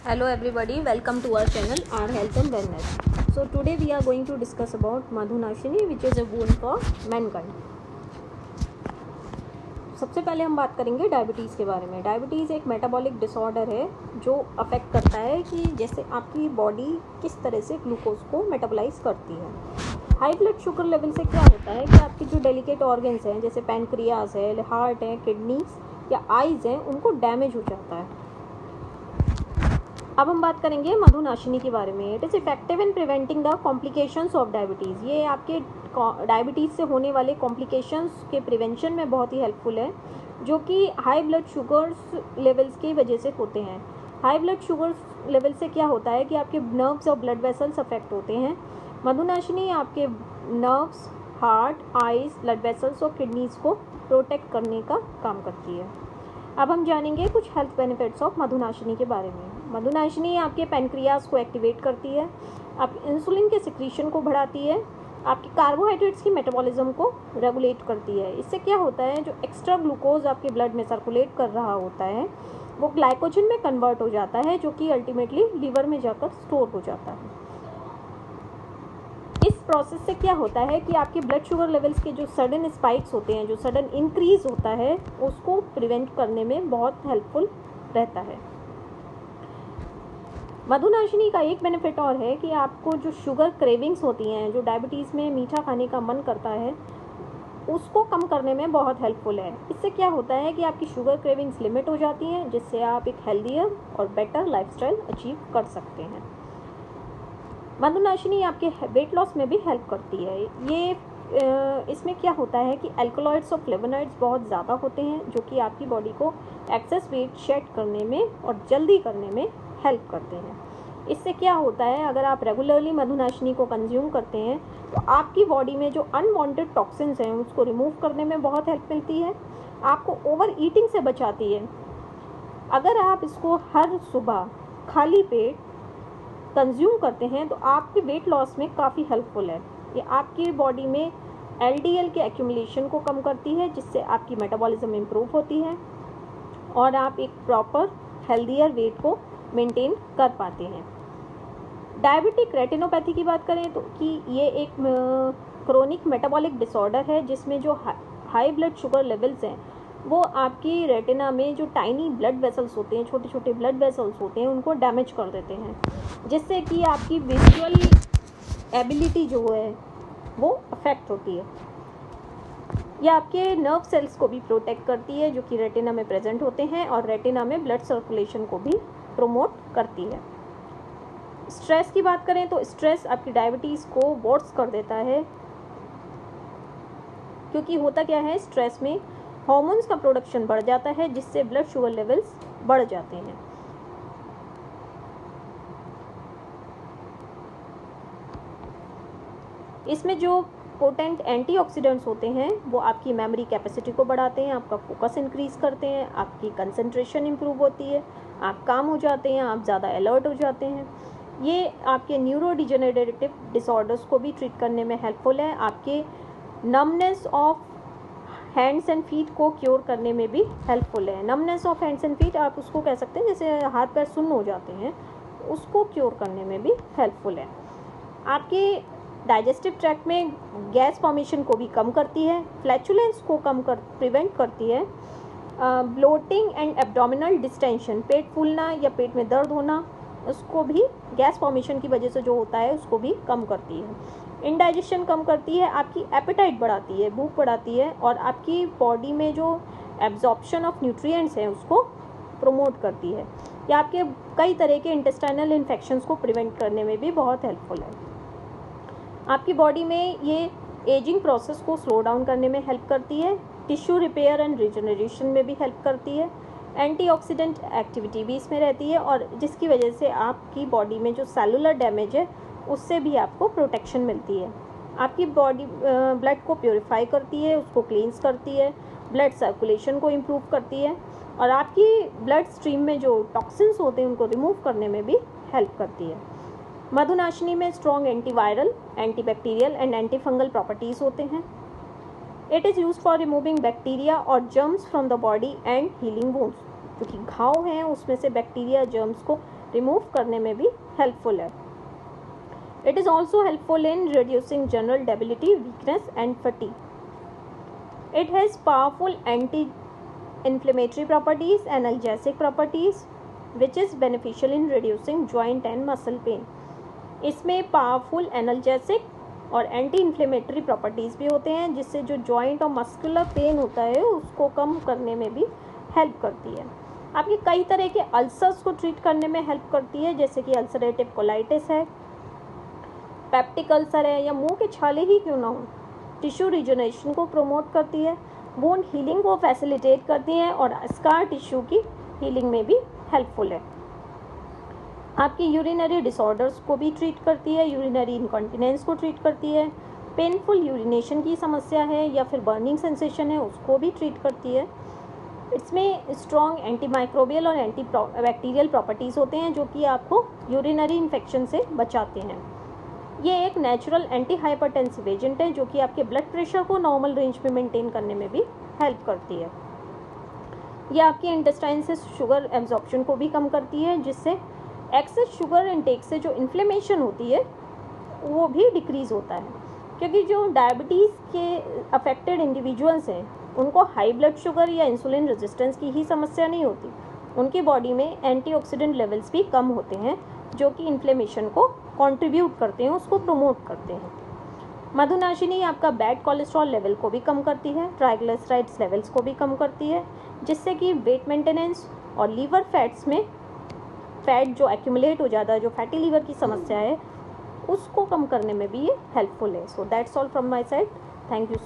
Hello everybody, welcome to our channel Our Health and Wellness. So today we are going to discuss about Madhunashini which is a boon for mankind. सबसे पहले हम बात करेंगे diabetes के बारे में. Diabetes एक मेटाबॉलिक डिसऑर्डर है जो अफेक्ट करता है कि जैसे आपकी बॉडी किस तरह से ग्लूकोज को मेटाबोलाइज करती है. हाई ब्लड शुगर लेवल से क्या होता है कि आपके जो डेलिकेट ऑर्गन्स हैं जैसे पैनक्रियाज है, हार्ट है, किडनीज या आइज़ हैं, उनको डैमेज हो जाता है. अब हम बात करेंगे मधुनाशिनी के बारे में. It is effective in preventing the complications of diabetes. ये आपके डायबिटीज़ से होने वाले कॉम्प्लिकेशंस के प्रिवेंशन में बहुत ही हेल्पफुल है, जो कि हाई ब्लड शुगर्स लेवल्स की वजह से होते हैं. हाई ब्लड शुगर लेवल से क्या होता है कि आपके नर्व्स और ब्लड वेसल्स अफेक्ट होते हैं. मधुनाशिनी आपके nerves, heart, eyes, blood vessels और किडनीज़ को प्रोटेक्ट करने का काम करती है. अब हम जानेंगे कुछ हेल्थ बेनिफिट्स ऑफ मधुनाशिनी के बारे में. मधुनाशिनी आपके पैनक्रियाज को एक्टिवेट करती है, आप इंसुलिन के सिक्रीशन को बढ़ाती है, आपके कार्बोहाइड्रेट्स की मेटाबॉलिज्म को रेगुलेट करती है. इससे क्या होता है, जो एक्स्ट्रा ग्लूकोज आपके ब्लड में सर्कुलेट कर रहा होता है वो ग्लाइकोजन में कन्वर्ट हो जाता है, जो कि अल्टीमेटली लीवर में जाकर स्टोर हो जाता है. इस प्रोसेस से क्या होता है कि आपके ब्लड शुगर लेवल्स के जो सडन स्पाइक्स होते हैं, जो सडन इंक्रीज होता है, उसको प्रिवेंट करने में बहुत हेल्पफुल रहता है. मधुनाशिनी का एक बेनिफिट और है कि आपको जो शुगर क्रेविंग्स होती हैं, जो डायबिटीज़ में मीठा खाने का मन करता है, उसको कम करने में बहुत हेल्पफुल है. इससे क्या होता है कि आपकी शुगर क्रेविंग्स लिमिट हो जाती हैं, जिससे आप एक हेल्दियर और बेटर लाइफस्टाइल अचीव कर सकते हैं. मधुनाशिनी आपके वेट लॉस में भी हेल्प करती है. ये इसमें क्या होता है कि अल्कलॉइड्स और फ्लेवोनॉइड्स बहुत ज़्यादा होते हैं, जो कि आपकी बॉडी को एक्सेस वेट शेड करने में और जल्दी करने में हेल्प करते हैं. इससे क्या होता है, अगर आप रेगुलरली मधुनाशिनी को कंज्यूम करते हैं तो आपकी बॉडी में जो अनवांटेड टॉक्सिन्स हैं उसको रिमूव करने में बहुत हेल्प मिलती है. आपको ओवर ईटिंग से बचाती है. अगर आप इसको हर सुबह खाली पेट कंज्यूम करते हैं तो आपके वेट लॉस में काफ़ी हेल्पफुल है. ये आपकी बॉडी में एलडीएल के एक्यूमुलेशन को कम करती है, जिससे आपकी मेटाबॉलिज्म इम्प्रूव होती है और आप एक प्रॉपर हेल्दियर वेट को मेंटेन कर पाते हैं. डायबिटिक रेटिनोपैथी की बात करें तो कि ये एक क्रोनिक मेटाबॉलिक डिसऑर्डर है, जिसमें जो हाई ब्लड शुगर लेवल्स हैं वो आपकी रेटिना में जो टाइनी ब्लड वेसल्स होते हैं, छोटे छोटे ब्लड वेसल्स होते हैं, उनको डैमेज कर देते हैं, जिससे कि आपकी विजुअल एबिलिटी जो है वो अफेक्ट होती है. यह आपके नर्व सेल्स को भी प्रोटेक्ट करती है, जो कि रेटिना में प्रेजेंट होते हैं, और रेटिना में ब्लड सर्कुलेशन को भी प्रमोट करती है. स्ट्रेस की बात करें तो स्ट्रेस आपकी डायबिटीज़ को वर्स कर देता है, क्योंकि होता क्या है, स्ट्रेस में हार्मोन्स का प्रोडक्शन बढ़ जाता है, जिससे ब्लड शुगर लेवल्स बढ़ जाते हैं. इसमें जो पोटेंट एंटीऑक्सीडेंट्स होते हैं वो आपकी मेमोरी कैपेसिटी को बढ़ाते हैं, आपका फोकस इंक्रीज़ करते हैं, आपकी कंसंट्रेशन इंप्रूव होती है, आप काम हो जाते हैं, आप ज़्यादा अलर्ट हो जाते हैं. ये आपके न्यूरो डिजेनरेटिव डिसऑर्डर्स को भी ट्रीट करने में हेल्पफुल है. आपके numbness of hands and feet को क्योर करने में भी हेल्पफुल है. Numbness of hands and feet आप उसको कह सकते हैं, जैसे हाथ पैर सुन्न हो जाते हैं, उसको क्योर करने में भी हेल्पफुल है. आपके डाइजेस्टिव ट्रैक्ट में गैस फॉर्मेशन को भी कम करती है, फ्लैचुलेंस को प्रिवेंट करती है, ब्लोटिंग एंड एब्डोमिनल डिस्टेंशन, पेट फूलना या पेट में दर्द होना, उसको भी गैस फॉर्मेशन की वजह से जो होता है उसको भी कम करती है. इंडाइजेशन कम करती है, आपकी एपेटाइट बढ़ाती है, भूख बढ़ाती है, और आपकी बॉडी में जो एब्जॉर्प्शन ऑफ न्यूट्रिएंट्स हैं उसको प्रमोट करती है. या आपके कई तरह के इंटेस्टाइनल इन्फेक्शंस को प्रिवेंट करने में भी बहुत हेल्पफुल है. आपकी बॉडी में ये एजिंग प्रोसेस को स्लो डाउन करने में हेल्प करती है, टिश्यू रिपेयर एंड रिजनरेशन में भी हेल्प करती है, एंटीऑक्सीडेंट एक्टिविटी भी इसमें रहती है, और जिसकी वजह से आपकी बॉडी में जो सेलुलर डैमेज है उससे भी आपको प्रोटेक्शन मिलती है. आपकी बॉडी ब्लड को प्योरीफाई करती है, उसको क्लींस करती है, ब्लड सर्कुलेशन को इम्प्रूव करती है, और आपकी ब्लड स्ट्रीम में जो टॉक्सिन्स होते हैं उनको रिमूव करने में भी हेल्प करती है. मधुनाशिनी में strong antiviral, antibacterial and antifungal properties होते हैं. It is use for removing bacteria और germs from the body and healing wounds. जो कि घाव हैं उसमें से बैक्टीरिया जर्म्स को रिमूव करने में भी हेल्पफुल है। It is also helpful in reducing general debility, weakness and fatigue. It has powerful anti inflammatory properties, analgesic properties, which is beneficial in reducing joint and muscle pain. इसमें powerful analgesic और anti inflammatory properties भी होते हैं, जिससे जो joint और muscular pain होता है उसको कम करने में भी हेल्प करती है। आपके कई तरह के अल्सर्स को ट्रीट करने में हेल्प करती है, जैसे कि अल्सरेटिव कोलाइटिस है, पेप्टिक अल्सर है, या मुंह के छाले ही क्यों ना हो। टिश्यू रिजनरेशन को प्रमोट करती है, वुंड हीलिंग को फैसिलिटेट करती है और स्कार टिश्यू की हीलिंग में भी हेल्पफुल है। आपकी यूरिनरी डिसऑर्डर्स को भी ट्रीट करती है, यूरिनरी इनकॉन्टिनेंस को ट्रीट करती है, पेनफुल यूरिनेशन की समस्या है या फिर बर्निंग सेंसेशन है उसको भी ट्रीट करती है। इसमें स्ट्रॉन्ग एंटी माइक्रोबियल और एंटी बैक्टीरियल प्रॉपर्टीज़ होते हैं जो कि आपको यूरिनरी इन्फेक्शन से बचाते हैं। ये एक नेचुरल एंटी हाइपरटेंसिव एजेंट है जो कि आपके ब्लड प्रेशर को नॉर्मल रेंज में मेंटेन करने में भी हेल्प करती है। ये आपके इंटेस्टाइन से शुगर एब्जॉर्प्शन को भी कम करती है, जिससे एक्सेस शुगर इनटेक से जो इन्फ्लेमेशन होती है वो भी डिक्रीज़ होता है। क्योंकि जो डायबिटीज़ के अफेक्टेड इंडिविजुअल्स हैं उनको हाई ब्लड शुगर या इंसुलिन रेजिस्टेंस की ही समस्या नहीं होती, उनकी बॉडी में एंटीऑक्सीडेंट लेवल्स भी कम होते हैं जो कि इन्फ्लेमेशन को कंट्रीब्यूट करते हैं, उसको प्रमोट करते हैं। मधुनाशिनी आपका बैड कोलेस्ट्रॉल लेवल को भी कम करती है, ट्राइग्लिसराइड्स लेवल्स को भी कम करती है, जिससे कि वेट मेंटेनेंस और लीवर फैट्स में फैट जो एक्यूमुलेट हो जाता है, जो फैटी लीवर की समस्या है, उसको कम करने में भी ये हेल्पफुल है। So that's all from my side. Thank you.